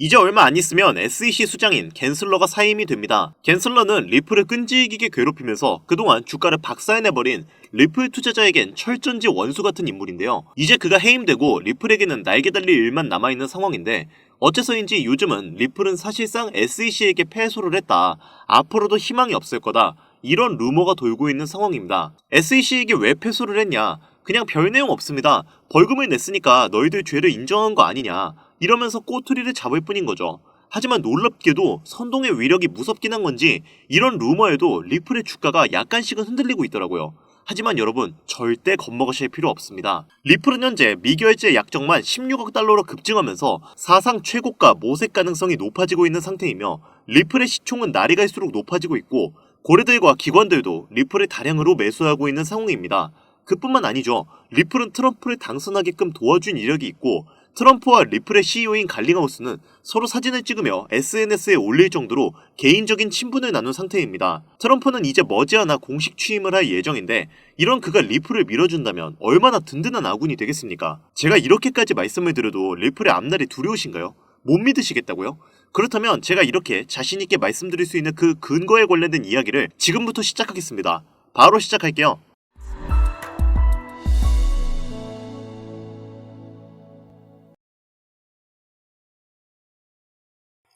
이제 얼마 안 있으면 SEC 수장인 갠슬러가 사임이 됩니다. 갠슬러는 리플을 끈질기게 괴롭히면서 그동안 주가를 박살내버린 리플 투자자에겐 철전지 원수 같은 인물인데요. 이제 그가 해임되고 리플에게는 날개 달릴 일만 남아있는 상황인데 어째서인지 요즘은 리플은 사실상 SEC에게 패소를 했다. 앞으로도 희망이 없을 거다. 이런 루머가 돌고 있는 상황입니다. SEC에게 왜 패소를 했냐? 그냥 별 내용 없습니다. 벌금을 냈으니까 너희들 죄를 인정한 거 아니냐. 이러면서 꼬투리를 잡을 뿐인 거죠. 하지만 놀랍게도 선동의 위력이 무섭긴 한 건지 이런 루머에도 리플의 주가가 약간씩은 흔들리고 있더라고요. 하지만 여러분 절대 겁먹으실 필요 없습니다. 리플은 현재 미결제 약정만 16억 달러로 급증하면서 사상 최고가 모색 가능성이 높아지고 있는 상태이며 리플의 시총은 날이 갈수록 높아지고 있고 고래들과 기관들도 리플을 다량으로 매수하고 있는 상황입니다. 그뿐만 아니죠. 리플은 트럼프를 당선하게끔 도와준 이력이 있고 트럼프와 리플의 CEO인 갈링하우스는 서로 사진을 찍으며 SNS에 올릴 정도로 개인적인 친분을 나눈 상태입니다. 트럼프는 이제 머지않아 공식 취임을 할 예정인데 이런 그가 리플을 밀어준다면 얼마나 든든한 아군이 되겠습니까? 제가 이렇게까지 말씀을 드려도 리플의 앞날이 두려우신가요? 못 믿으시겠다고요? 그렇다면 제가 이렇게 자신있게 말씀드릴 수 있는 그 근거에 관련된 이야기를 지금부터 시작하겠습니다. 바로 시작할게요.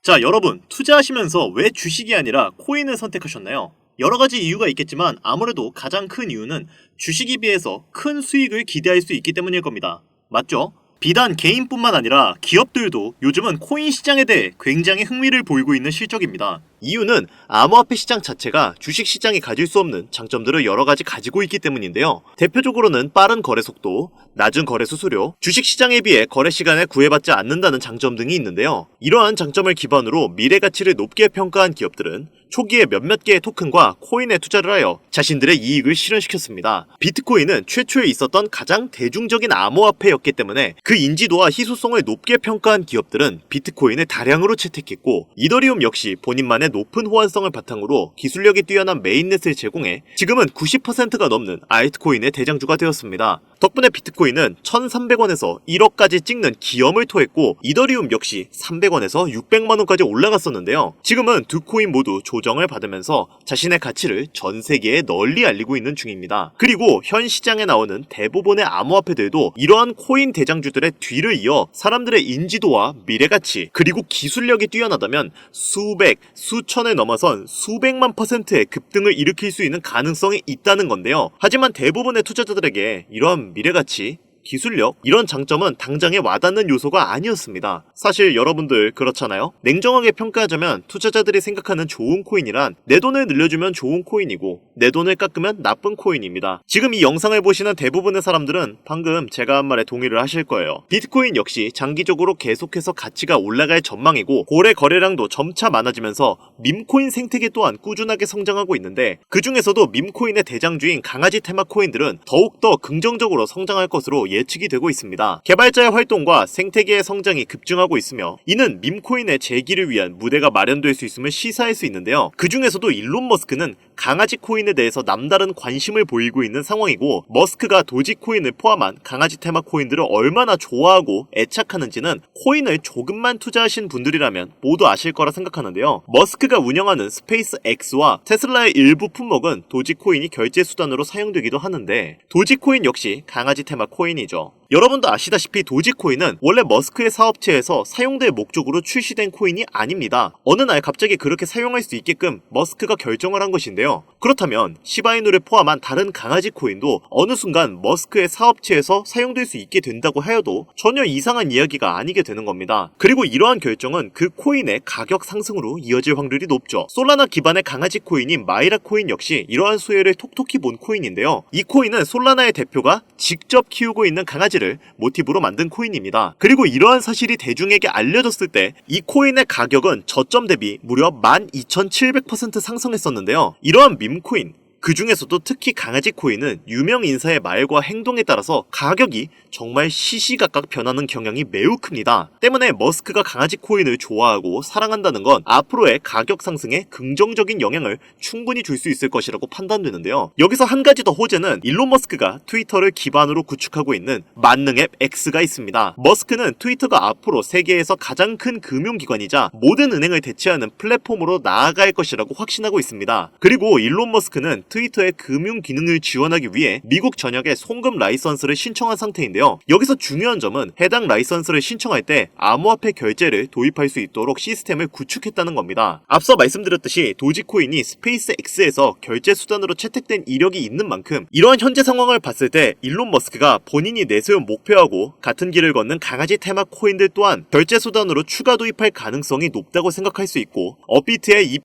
자, 여러분, 투자하시면서 왜 주식이 아니라 코인을 선택하셨나요? 여러 가지 이유가 있겠지만 아무래도 가장 큰 이유는 주식에 비해서 큰 수익을 기대할 수 있기 때문일 겁니다. 맞죠? 비단 개인뿐만 아니라 기업들도 요즘은 코인 시장에 대해 굉장히 흥미를 보이고 있는 실적입니다. 이유는 암호화폐 시장 자체가 주식 시장이 가질 수 없는 장점들을 여러 가지 가지고 있기 때문인데요. 대표적으로는 빠른 거래 속도, 낮은 거래 수수료, 주식 시장에 비해 거래 시간에 구애받지 않는다는 장점 등이 있는데요. 이러한 장점을 기반으로 미래 가치를 높게 평가한 기업들은 초기에 몇몇 개의 토큰과 코인에 투자를 하여 자신들의 이익을 실현시켰습니다. 비트코인은 최초에 있었던 가장 대중적인 암호화폐였기 때문에 그 인지도와 희소성을 높게 평가한 기업들은 비트코인을 다량으로 채택했고 이더리움 역시 본인만의 높은 호환성을 바탕으로 기술력이 뛰어난 메인넷을 제공해 지금은 90%가 넘는 알트코인의 대장주가 되었습니다. 덕분에 비트코인은 1,300원에서 1억까지 찍는 기염을 토했고 이더리움 역시 300원에서 600만원까지 올라갔었는데요. 지금은 두 코인 모두 조정을 받으면서 자신의 가치를 전 세계에 널리 알리고 있는 중입니다. 그리고 현 시장에 나오는 대부분의 암호화폐들도 이러한 코인 대장주들의 뒤를 이어 사람들의 인지도와 미래가치 그리고 기술력이 뛰어나다면 수백, 수천을 넘어선 수백만 %의 급등을 일으킬 수 있는 가능성이 있다는 건데요. 하지만 대부분의 투자자들에게 이러한 미래가치, 기술력, 이런 장점은 당장에 와닿는 요소가 아니었습니다. 사실 여러분들 그렇잖아요? 냉정하게 평가하자면 투자자들이 생각하는 좋은 코인이란 내 돈을 늘려주면 좋은 코인이고 내 돈을 깎으면 나쁜 코인입니다. 지금 이 영상을 보시는 대부분의 사람들은 방금 제가 한 말에 동의를 하실 거예요. 비트코인 역시 장기적으로 계속해서 가치가 올라갈 전망이고 고래 거래량도 점차 많아지면서 밈코인 생태계 또한 꾸준하게 성장하고 있는데 그 중에서도 밈코인의 대장주인 강아지 테마 코인들은 더욱더 긍정적으로 성장할 것으로 예측이 되고 있습니다. 개발자의 활동과 생태계의 성장이 급증하고 있으며 이는 밈코인의 재기를 위한 무대가 마련될 수 있음을 시사할 수 있는데요. 그 중에서도 일론 머스크는 강아지 코인에 대해서 남다른 관심을 보이고 있는 상황이고 머스크가 도지코인을 포함한 강아지 테마 코인들을 얼마나 좋아하고 애착하는지는 코인을 조금만 투자하신 분들이라면 모두 아실 거라 생각하는데요. 머스크가 운영하는 스페이스 X와 테슬라의 일부 품목은 도지코인이 결제 수단으로 사용되기도 하는데 도지코인 역시 강아지 테마 코인이죠. 여러분도 아시다시피 도지코인은 원래 머스크의 사업체에서 사용될 목적으로 출시된 코인이 아닙니다. 어느 날 갑자기 그렇게 사용할 수 있게끔 머스크가 결정을 한 것인데요. 그렇다면 시바이누를 포함한 다른 강아지 코인도 어느 순간 머스크의 사업체에서 사용될 수 있게 된다고 하여도 전혀 이상한 이야기가 아니게 되는 겁니다. 그리고 이러한 결정은 그 코인의 가격 상승으로 이어질 확률이 높죠. 솔라나 기반의 강아지 코인인 마이라 코인 역시 이러한 수혜를 톡톡히 본 코인인데요. 이 코인은 솔라나의 대표가 직접 키우고 있는 강아지를 모티브로 만든 코인입니다. 그리고 이러한 사실이 대중에게 알려졌을 때 이 코인의 가격은 저점 대비 무려 12,700% 상승했었는데요. 이러한 밈코인, 그 중에서도 특히 강아지 코인은 유명 인사의 말과 행동에 따라서 가격이 정말 시시각각 변하는 경향이 매우 큽니다. 때문에 머스크가 강아지 코인을 좋아하고 사랑한다는 건 앞으로의 가격 상승에 긍정적인 영향을 충분히 줄 수 있을 것이라고 판단되는데요. 여기서 한 가지 더 호재는 일론 머스크가 트위터를 기반으로 구축하고 있는 만능 앱 X가 있습니다. 머스크는 트위터가 앞으로 세계에서 가장 큰 금융기관이자 모든 은행을 대체하는 플랫폼으로 나아갈 것이라고 확신하고 있습니다. 그리고 일론 머스크는 트위터의 금융 기능을 지원하기 위해 미국 전역에 송금 라이선스를 신청한 상태인데요. 여기서 중요한 점은 해당 라이선스를 신청할 때 암호화폐 결제를 도입할 수 있도록 시스템을 구축했다는 겁니다. 앞서 말씀드렸듯이 도지코인이 스페이스 X에서 결제 수단으로 채택된 이력이 있는 만큼 이러한 현재 상황을 봤을 때 일론 머스크가 본인이 내세운 목표하고 같은 길을 걷는 강아지 테마 코인들 또한 결제 수단으로 추가 도입할 가능성이 높다고 생각할 수 있고, 업비트의 이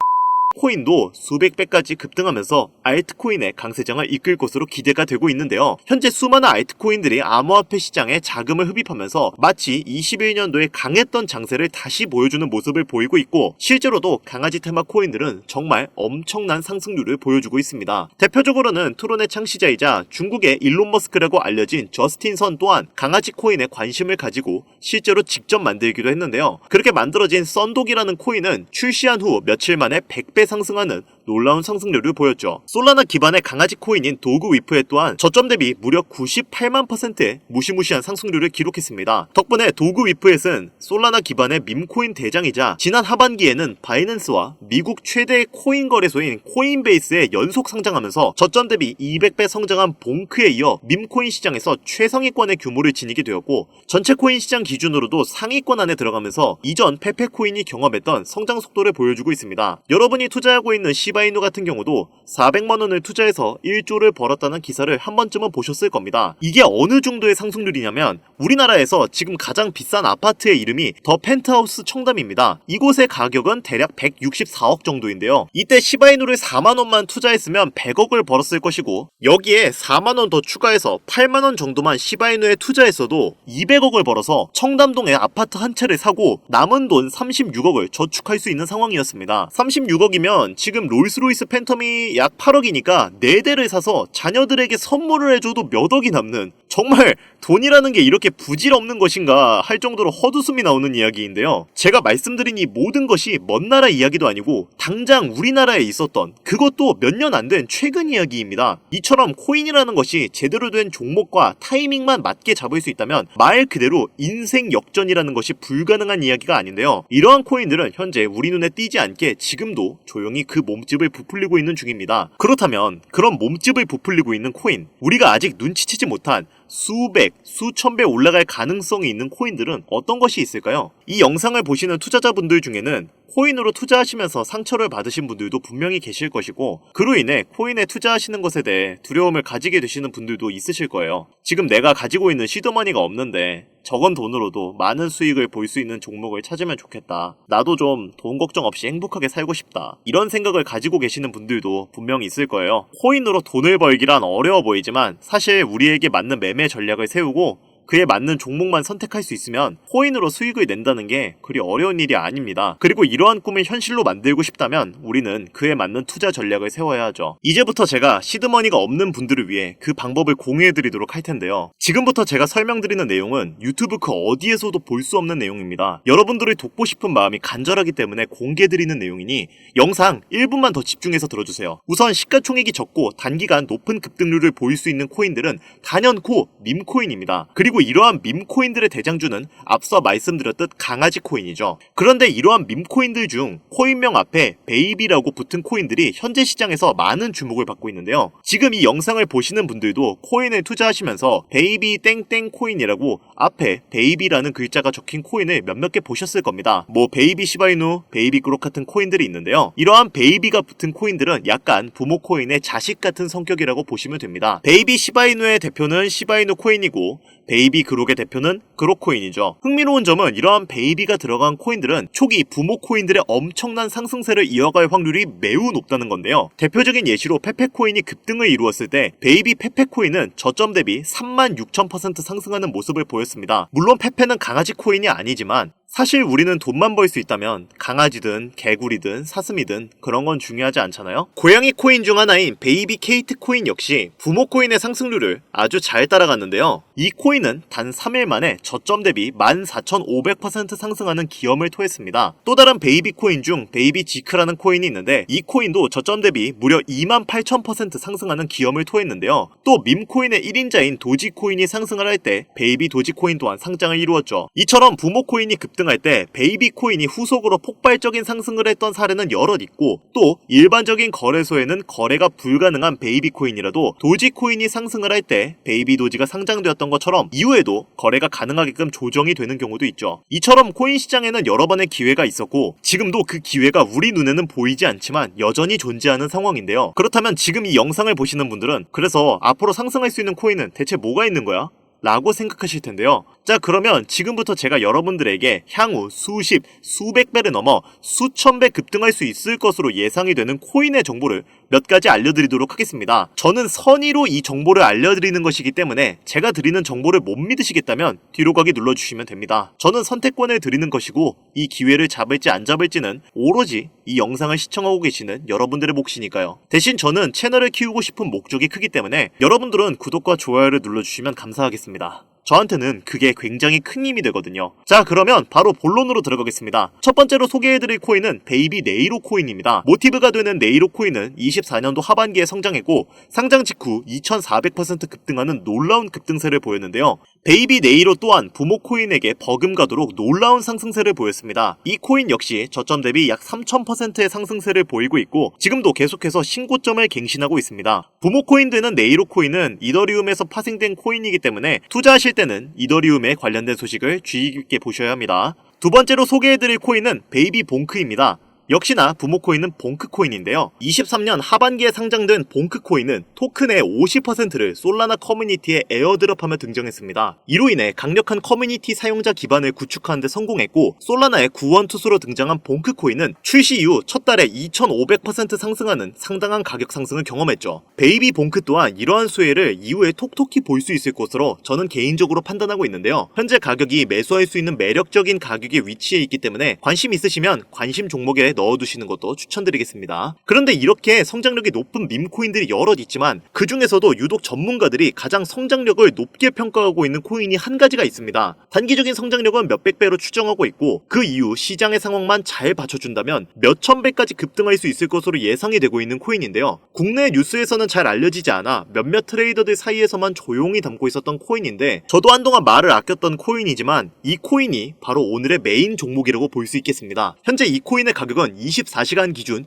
코인도 수백 배까지 급등하면서 알트코인의 강세장을 이끌 것으로 기대가 되고 있는데요. 현재 수많은 알트코인들이 암호화폐 시장에 자금을 흡입하면서 마치 21년도에 강했던 장세를 다시 보여주는 모습을 보이고 있고, 실제로도 강아지 테마 코인들은 정말 엄청난 상승률을 보여주고 있습니다. 대표적으로는 트론의 창시자이자 중국의 일론 머스크라고 알려진 저스틴 선 또한 강아지 코인에 관심을 가지고 실제로 직접 만들기도 했는데요. 그렇게 만들어진 썬독이라는 코인은 출시한 후 며칠 만에 100배 상승하는 놀라운 상승률을 보였죠. 솔라나 기반의 강아지 코인인 도그 위프에 또한 저점 대비 무려 98만 %의 무시무시한 상승률을 기록했습니다. 덕분에 도그 위프엣은 솔라나 기반의 밈코인 대장이자 지난 하반기에는 바이낸스와 미국 최대의 코인 거래소인 코인베이스에 연속 상장하면서 저점 대비 200배 성장한 봉크에 이어 밈코인 시장에서 최상위권의 규모를 지니게 되었고, 전체 코인 시장 기준으로도 상위권 안에 들어가면서 이전 페페코인이 경험했던 성장 속도를 보여주고 있습니다. 여러분이 투자하고 있는 시바이누 같은 경우도 400만원을 투자해서 1조를 벌었다는 기사를 한 번쯤은 보셨을 겁니다. 이게 어느 정도의 상승률이냐면 우리나라에서 지금 가장 비싼 아파트의 이름이 더 펜트하우스 청담입니다. 이곳의 가격은 대략 164억 정도인데요. 이때 시바이누를 4만원만 투자했으면 100억을 벌었을 것이고, 여기에 4만원 더 추가해서 8만원 정도만 시바이누에 투자했어도 200억을 벌어서 청담동에 아파트 한 채를 사고 남은 돈 36억을 저축할 수 있는 상황이었습니다. 36억이면 지금 롤스로이스 팬텀이 약 8억이니까 4대를 사서 자녀들에게 선물을 해줘도 몇 억이 남는, 정말 돈이라는 게 이렇게 부질없는 것인가 할 정도로 헛웃음이 나오는 이야기인데요. 제가 말씀드린 이 모든 것이 먼 나라 이야기도 아니고 당장 우리나라에 있었던, 그것도 몇 년 안 된 최근 이야기입니다. 이처럼 코인이라는 것이 제대로 된 종목과 타이밍만 맞게 잡을 수 있다면 말 그대로 인생 역전이라는 것이 불가능한 이야기가 아닌데요. 이러한 코인들은 현재 우리 눈에 띄지 않게 지금도 조용히 그 몸집을 부풀리고 있는 중입니다. 그렇다면 그런 몸집을 부풀리고 있는 코인, 우리가 아직 눈치채지 못한 수백, 수천 배 올라갈 가능성이 있는 코인들은 어떤 것이 있을까요? 이 영상을 보시는 투자자분들 중에는 코인으로 투자하시면서 상처를 받으신 분들도 분명히 계실 것이고, 그로 인해 코인에 투자하시는 것에 대해 두려움을 가지게 되시는 분들도 있으실 거예요. 지금 내가 가지고 있는 시드머니가 없는데 적은 돈으로도 많은 수익을 볼 수 있는 종목을 찾으면 좋겠다. 나도 좀 돈 걱정 없이 행복하게 살고 싶다. 이런 생각을 가지고 계시는 분들도 분명히 있을 거예요. 코인으로 돈을 벌기란 어려워 보이지만 사실 우리에게 맞는 매매 전략을 세우고 그에 맞는 종목만 선택할 수 있으면 코인으로 수익을 낸다는 게 그리 어려운 일이 아닙니다. 그리고 이러한 꿈을 현실로 만들고 싶다면 우리는 그에 맞는 투자 전략을 세워야 하죠. 이제부터 제가 시드머니가 없는 분들을 위해 그 방법을 공유해드리도록 할 텐데요. 지금부터 제가 설명드리는 내용은 유튜브 그 어디에서도 볼 수 없는 내용입니다. 여러분들을 돕고 싶은 마음이 간절하기 때문에 공개드리는 내용이니 영상 1분만 더 집중해서 들어주세요. 우선 시가총액이 적고 단기간 높은 급등률을 보일 수 있는 코인들은 단연코 밈코인입니다. 그리고 이러한 밈코인들의 대장주는 앞서 말씀드렸듯 강아지 코인이죠. 그런데 이러한 밈코인들 중 코인명 앞에 베이비라고 붙은 코인들이 현재 시장에서 많은 주목을 받고 있는데요. 지금 이 영상을 보시는 분들도 코인에 투자하시면서 베이비 땡땡 코인이라고 앞에 베이비라는 글자가 적힌 코인을 몇몇 개 보셨을 겁니다. 뭐 베이비 시바이누, 베이비 그록 같은 코인들이 있는데요. 이러한 베이비가 붙은 코인들은 약간 부모 코인의 자식 같은 성격이라고 보시면 됩니다. 베이비 시바이누의 대표는 시바이누 코인이고 베이비 그록의 대표는 그록코인이죠. 흥미로운 점은 이러한 베이비가 들어간 코인들은 초기 부모 코인들의 엄청난 상승세를 이어갈 확률이 매우 높다는 건데요. 대표적인 예시로 페페코인이 급등을 이루었을 때 베이비 페페코인은 저점 대비 36,000% 상승하는 모습을 보였습니다. 물론 페페는 강아지 코인이 아니지만 사실 우리는 돈만 벌 수 있다면 강아지든 개구리든 사슴이든 그런 건 중요하지 않잖아요? 고양이 코인 중 하나인 베이비 케이트 코인 역시 부모 코인의 상승률을 아주 잘 따라갔는데요. 이 코인은 단 3일 만에 저점 대비 14,500% 상승하는 기염을 토했습니다. 또 다른 베이비 코인 중 베이비 지크라는 코인이 있는데 이 코인도 저점 대비 무려 28,000% 상승하는 기염을 토했는데요. 또 밈코인의 1인자인 도지코인이 상승을 할 때 베이비 도지코인 또한 상장을 이루었죠. 이처럼 부모 코인이 급등할 때 베이비 코인이 후속으로 폭발적인 상승을 했던 사례는 여럿 있고, 또 일반적인 거래소에는 거래가 불가능한 베이비 코인이라도 도지 코인이 상승을 할 때 베이비 도지가 상장되었던 것처럼 이후에도 거래가 가능하게끔 조정이 되는 경우도 있죠. 이처럼 코인 시장에는 여러 번의 기회가 있었고 지금도 그 기회가 우리 눈에는 보이지 않지만 여전히 존재하는 상황인데요. 그렇다면 지금 이 영상을 보시는 분들은 그래서 앞으로 상승할 수 있는 코인은 대체 뭐가 있는 거야? 라고 생각하실 텐데요. 자, 그러면 지금부터 제가 여러분들에게 향후 수십, 수백 배를 넘어 수천 배 급등할 수 있을 것으로 예상이 되는 코인의 정보를 몇 가지 알려드리도록 하겠습니다. 저는 선의로 이 정보를 알려드리는 것이기 때문에 제가 드리는 정보를 못 믿으시겠다면 뒤로 가기 눌러주시면 됩니다. 저는 선택권을 드리는 것이고 이 기회를 잡을지 안 잡을지는 오로지 이 영상을 시청하고 계시는 여러분들의 몫이니까요. 대신 저는 채널을 키우고 싶은 목적이 크기 때문에 여러분들은 구독과 좋아요를 눌러주시면 감사하겠습니다. 저한테는 그게 굉장히 큰 힘이 되거든요. 자, 그러면 바로 본론으로 들어가겠습니다. 첫 번째로 소개해드릴 코인은 베이비 네이로 코인입니다. 모티브가 되는 네이로 코인은 24년도 하반기에 성장했고 상장 직후 2400% 급등하는 놀라운 급등세를 보였는데요. 베이비 네이로 또한 부모 코인에게 버금가도록 놀라운 상승세를 보였습니다. 이 코인 역시 저점 대비 약 3000%의 상승세를 보이고 있고 지금도 계속해서 신고점을 갱신하고 있습니다. 부모 코인 되는 네이로 코인은 이더리움에서 파생된 코인이기 때문에 투자하실 때는 이더리움에 관련된 소식을 주의 깊게 보셔야 합니다. 두 번째로 소개해드릴 코인은 베이비 봉크입니다. 역시나 부모 코인은 봉크 코인인데요. 23년 하반기에 상장된 봉크 코인은 토큰의 50%를 솔라나 커뮤니티에 에어드롭하며 등장했습니다. 이로 인해 강력한 커뮤니티 사용자 기반을 구축하는 데 성공했고 솔라나의 구원투수로 등장한 봉크 코인은 출시 이후 첫 달에 2500% 상승하는 상당한 가격 상승을 경험했죠. 베이비 봉크 또한 이러한 수혜를 이후에 톡톡히 볼 수 있을 것으로 저는 개인적으로 판단하고 있는데요. 현재 가격이 매수할 수 있는 매력적인 가격에 위치해 있기 때문에 관심 있으시면 관심 종목에 넣어두시는 것도 추천드리겠습니다. 그런데 이렇게 성장력이 높은 밈코인들이 여럿 있지만 그 중에서도 유독 전문가들이 가장 성장력을 높게 평가하고 있는 코인이 한 가지가 있습니다. 단기적인 성장력은 몇백 배로 추정하고 있고 그 이후 시장의 상황만 잘 받쳐준다면 몇천 배까지 급등할 수 있을 것으로 예상이 되고 있는 코인인데요. 국내 뉴스에서는 잘 알려지지 않아 몇몇 트레이더들 사이에서만 조용히 담고 있었던 코인인데 저도 한동안 말을 아꼈던 코인이지만 이 코인이 바로 오늘의 메인 종목이라고 볼 수 있겠습니다. 현재 이 코인의 가격은 24시간 기준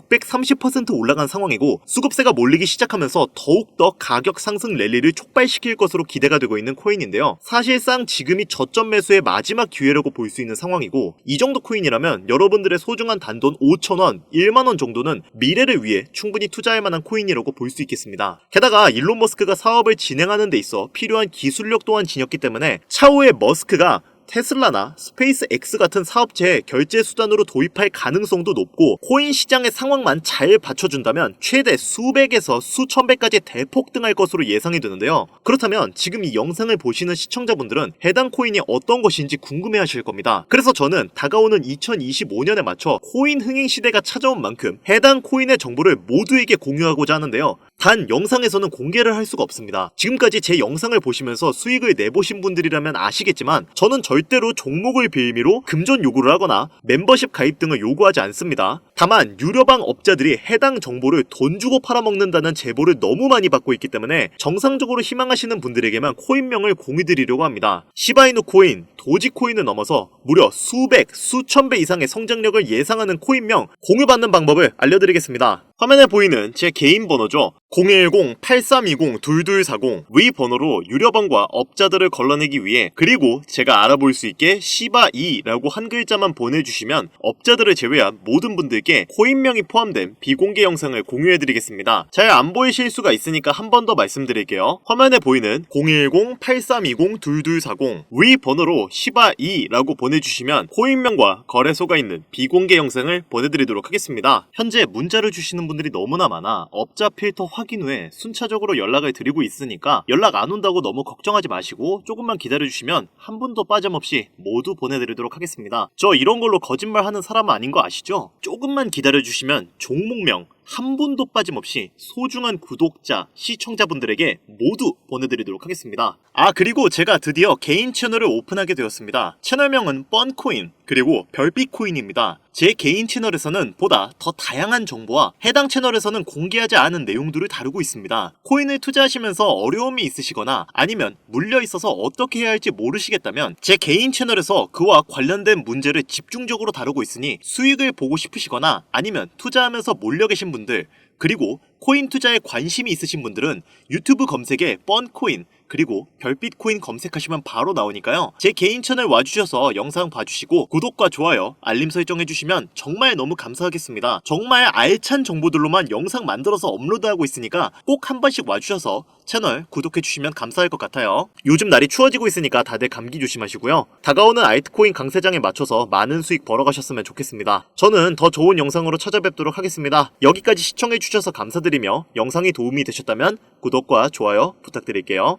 630% 올라간 상황이고 수급세가 몰리기 시작하면서 더욱더 가격 상승 랠리를 촉발시킬 것으로 기대가 되고 있는 코인인데요. 사실상 지금이 저점 매수의 마지막 기회라고 볼 수 있는 상황이고 이 정도 코인이라면 여러분들의 소중한 단돈 5,000원, 1만원 정도는 미래를 위해 충분히 투자할 만한 코인이라고 볼 수 있겠습니다. 게다가 일론 머스크가 사업을 진행하는 데 있어 필요한 기술력 또한 지녔기 때문에 차후에 머스크가 테슬라나 스페이스X 같은 사업체에 결제 수단으로 도입할 가능성도 높고 코인 시장의 상황만 잘 받쳐준다면 최대 수백에서 수천 배까지 대폭등할 것으로 예상이 되는데요. 그렇다면 지금 이 영상을 보시는 시청자분들은 해당 코인이 어떤 것인지 궁금해하실 겁니다. 그래서 저는 다가오는 2025년에 맞춰 코인 흥행 시대가 찾아온 만큼 해당 코인의 정보를 모두에게 공유하고자 하는데요. 단 영상에서는 공개를 할 수가 없습니다. 지금까지 제 영상을 보시면서 수익을 내보신 분들이라면 아시겠지만 저는 절대로 종목을 빌미로 금전 요구를 하거나 멤버십 가입 등을 요구하지 않습니다. 다만 유료방 업자들이 해당 정보를 돈 주고 팔아먹는다는 제보를 너무 많이 받고 있기 때문에 정상적으로 희망하시는 분들에게만 코인명을 공유드리려고 합니다. 시바이누 코인, 도지코인을 넘어서 무려 수백, 수천 배 이상의 성장력을 예상하는 코인명 공유받는 방법을 알려드리겠습니다. 화면에 보이는 제 개인 번호죠. 010-8320-2240 위 번호로 유료방과 업자들을 걸러내기 위해 그리고 제가 알아볼 수 있게 시바이라고 한 글자만 보내주시면 업자들을 제외한 모든 분들께 분들께 코인명이 포함된 비공개 영상을 공유해드리겠습니다. 잘 안 보이실 수가 있으니까 한 번 더 말씀드릴게요. 화면에 보이는 010-8320-2240 위 번호로 시바2라고 보내주시면 코인명과 거래소가 있는 비공개 영상을 보내드리도록 하겠습니다. 현재 문자를 주시는 분들이 너무나 많아 업자 필터 확인 후에 순차적으로 연락을 드리고 있으니까 연락 안 온다고 너무 걱정하지 마시고 조금만 기다려주시면 한 분도 빠짐없이 모두 보내드리도록 하겠습니다. 저 이런 걸로 거짓말하는 사람은 아닌 거 아시죠? 조금만 기다려주시면 종목명 한 분도 빠짐없이 소중한 구독자, 시청자분들에게 모두 보내드리도록 하겠습니다. 그리고 제가 드디어 개인 채널을 오픈하게 되었습니다. 채널명은 뻔코인 그리고 별빛코인입니다. 제 개인 채널에서는 보다 더 다양한 정보와 해당 채널에서는 공개하지 않은 내용들을 다루고 있습니다. 코인을 투자하시면서 어려움이 있으시거나 아니면 물려 있어서 어떻게 해야 할지 모르시겠다면 제 개인 채널에서 그와 관련된 문제를 집중적으로 다루고 있으니 수익을 보고 싶으시거나 아니면 투자하면서 몰려 계신 분들 그리고 코인 투자에 관심이 있으신 분들은 유튜브 검색에 뻔코인 그리고 별빛코인 검색하시면 바로 나오니까요. 제 개인 채널 와주셔서 영상 봐주시고 구독과 좋아요, 알림 설정 해주시면 정말 너무 감사하겠습니다. 정말 알찬 정보들로만 영상 만들어서 업로드하고 있으니까 꼭 한 번씩 와주셔서 채널 구독해주시면 감사할 것 같아요. 요즘 날이 추워지고 있으니까 다들 감기 조심하시고요. 다가오는 알트코인 강세장에 맞춰서 많은 수익 벌어가셨으면 좋겠습니다. 저는 더 좋은 영상으로 찾아뵙도록 하겠습니다. 여기까지 시청해주셔서 감사드리며 영상이 도움이 되셨다면 구독과 좋아요 부탁드릴게요.